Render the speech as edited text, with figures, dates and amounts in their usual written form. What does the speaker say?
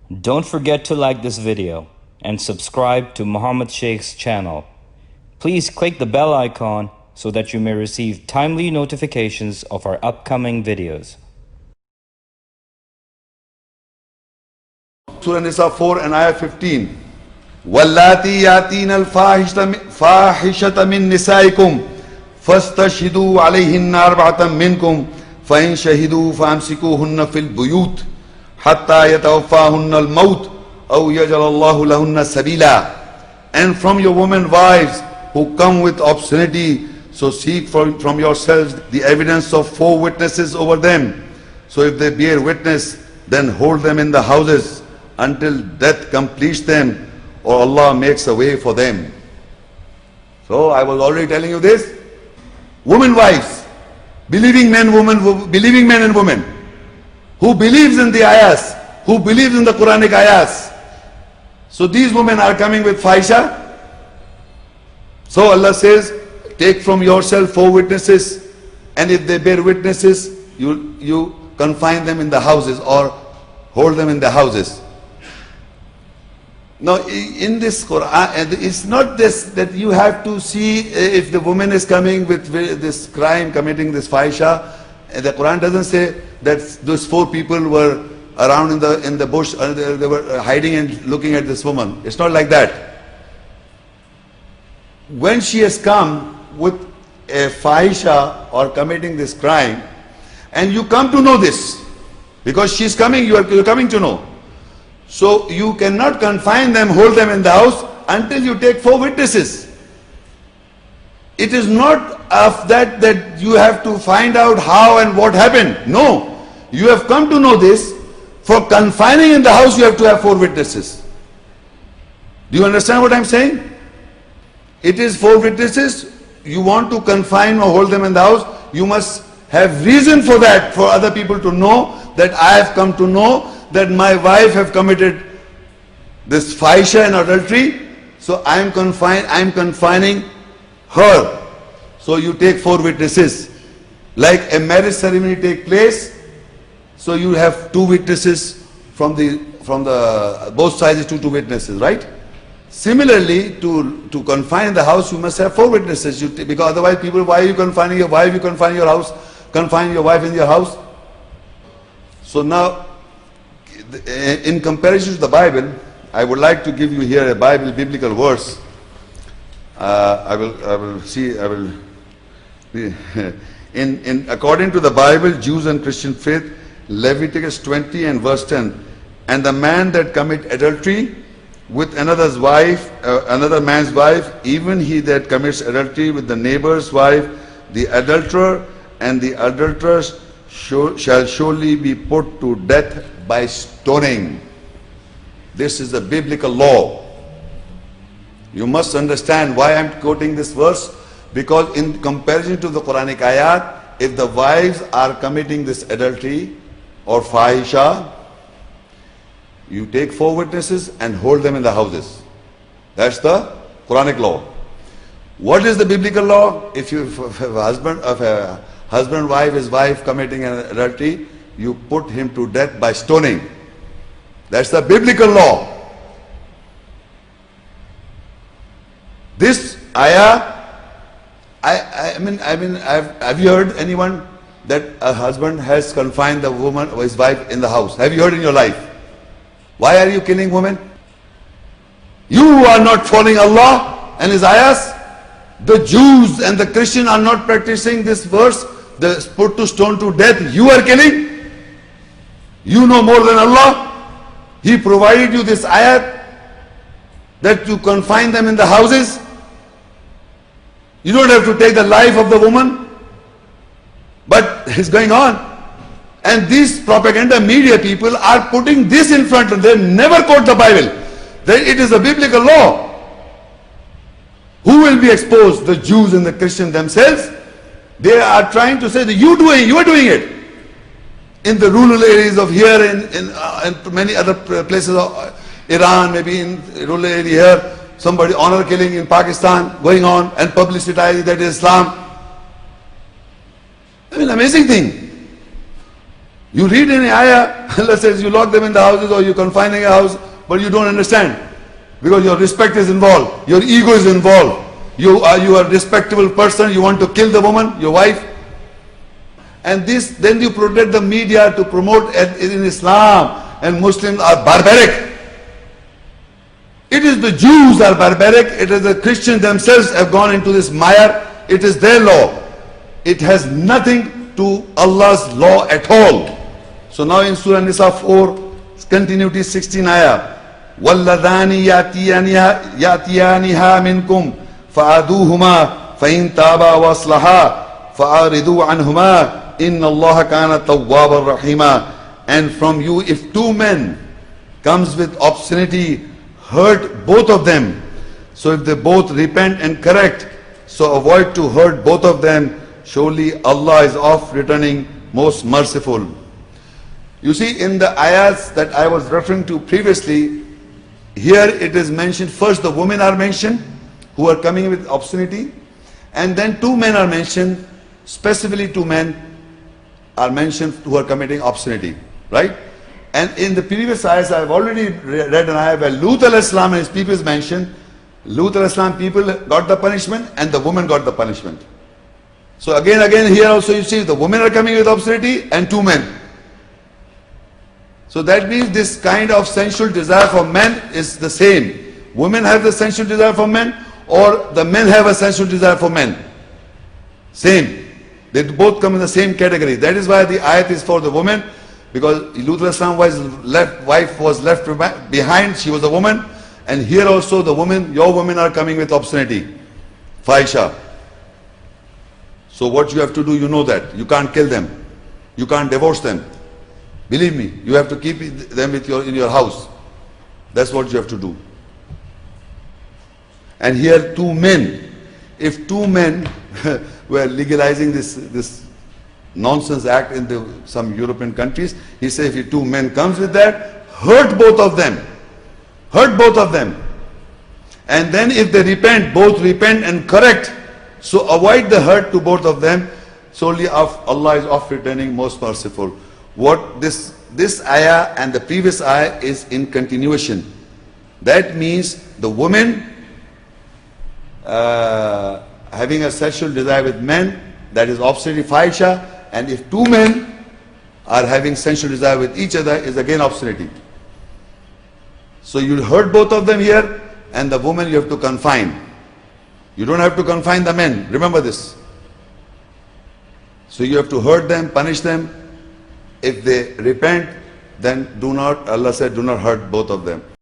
Don't forget to like this video and subscribe to Muhammad Sheikh's channel. Please click the bell icon so that you may receive timely notifications of our upcoming videos. Surah Nisa 4 and Ayah 15. وَاللَّاتِي يَأْتِينَ الْفَاحِشَةَ مِن نِسَائِكُمْ فَاسْتَشْهِدُوا عَلَيْهِنَّ أَرْبَعَةً مِنْكُمْ فَإِنْ شَهِدُوا فَأَمْسِكُوهُنَّ فِي الْبُيُوتِ حَتَّى يَتَوَفَّاهُنَّ الْمَوْتُ أَوْ يَجْعَلَ اللَّهُ لَهُنَّ سَبِيلًا. And from your women wives who come with obscenity, so seek from yourselves the evidence of 4 witnesses over them. So if they bear witness, then hold them in the houses until death completes them, or Allah makes a way for them. So I was already telling you this. Women wives, believing men and women, who believes in the ayahs, who believes in the Quranic ayahs. So these women are coming with Fahisha. So Allah says, take from yourself 4 witnesses, and if they bear witnesses, you confine them in the houses or hold them in the houses. Now in this Quran, it's not this that you have to see if the woman is coming with this crime, committing this Fahisha. The Quran doesn't say that those 4 people were around in the bush, they were hiding and looking at this woman. It's not like that. When she has come with a Fahisha or committing this crime, and you come to know this, because she's coming, you're coming to know. So you cannot confine them, hold them in the house until you take 4 witnesses. It is not of that you have to find out how and what happened. No, you have come to know this. For confining in the house, you have to have 4 witnesses. Do you understand what I'm saying? It is 4 witnesses. You want to confine or hold them in the house, you must have reason for that, for other people to know that I have come to know that my wife have committed this Fahisha and adultery, so I am confining her. So you take 4 witnesses. Like a marriage ceremony take place, so you have 2 witnesses from the both sides, 2 witnesses, right? Similarly, to confine the house, you must have 4 witnesses. Because otherwise people, why are you confining your wife? You confine your house, confine your wife in your house. So now, in comparison to the Bible, I would like to give you here a biblical verse. According to the Bible, Jews and Christian faith, Leviticus 20 and verse 10, and the man that commit adultery with another man's wife, even he that commits adultery with the neighbor's wife, the adulterer and the adulteress shall surely be put to death by stoning. This is a biblical law. You must understand why I'm quoting this verse, because in comparison to the Quranic ayat, if the wives are committing this adultery or Fahisha, you take 4 witnesses and hold them in the houses. That's the Quranic law. What is the biblical law? If a husband wife, his wife committing an adultery, you put him to death by stoning. That's the biblical law. This ayah, have you heard anyone that a husband has confined the woman or his wife in the house? Have you heard in your life? Why are you killing women? You are not following Allah and His ayahs. The Jews and the Christian are not practicing this verse, the put to stone to death. You are killing. You know more than Allah. He provided you this ayat that you confine them in the houses. You don't have to take the life of the woman. But it's going on. And these propaganda media people are putting this in front of them. They never quote the Bible. That it is a biblical law. Who will be exposed? The Jews and the Christians themselves. They are trying to say that you are doing it. In the rural areas of here and many other places of Iran, maybe in rural area here, somebody honor killing in Pakistan going on and publicizing that is Islam. I mean, amazing thing. You read in the ayah, Allah says you lock them in the houses or you confine them in a house, but you don't understand. Because your respect is involved, your ego is involved. You are a respectable person, you want to kill the woman, your wife. And this, then you protect the media to promote in Islam, and Muslims are barbaric. It is the Jews are barbaric, it is the Christians themselves have gone into this mire, it is their law. It has nothing to Allah's law at all. So now in Surah Nisa 4, continuity 16 ayah. وَالَّذَانِ يَأْتِيَانِهَا مِنْكُمْ فَآذُوهُمَا فَإِنْ تَابَا وَأَصْلَحَا فَأَعْرِضُوا عَنْهُمَا إِنَّ اللَّهَ كَانَ تَوَّابًا رَحِيمًا. And from you, if two men comes with obscenity, hurt both of them. So if they both repent and correct, so avoid to hurt both of them. Surely Allah is oft returning, most merciful. You see, in the ayahs that I was referring to previously, here it is mentioned, first the women are mentioned who are coming with obscenity, and then two men are mentioned, specifically two men are mentioned who are committing obscenity, right? And in the previous ayahs, I have already read an ayah where Lut al-Islam and his people is mentioned. Lut al-Islam people got the punishment and the woman got the punishment. So again here also you see the women are coming with obscenity and two men. So that means this kind of sensual desire for men is the same. Women have the sensual desire for men, or the men have a sensual desire for men. Same. They both come in the same category. That is why the ayat is for the woman, because Lut al-Islam's wife was left behind, she was a woman, and here also the woman, your women are coming with obscenity, Fahisha. So what you have to do, you know that. You can't kill them. You can't divorce them. Believe me, you have to keep them in your house. That's what you have to do. And here two men, if two men were legalizing this nonsense act in some European countries, he says if two men comes with that, hurt both of them. Hurt both of them. And then if they repent, both repent and correct, so avoid the hurt to both of them. Solely Allah is oft returning, most merciful. What this ayah and the previous ayah is in continuation. That means the woman having a sexual desire with men, that is obscenity, fahisha, and if two men are having sensual desire with each other, is again obscenity. So you hurt both of them here, and the woman you have to confine. You don't have to confine the men, remember this. So you have to hurt them, punish them. If they repent, then do not, Allah said, do not hurt both of them.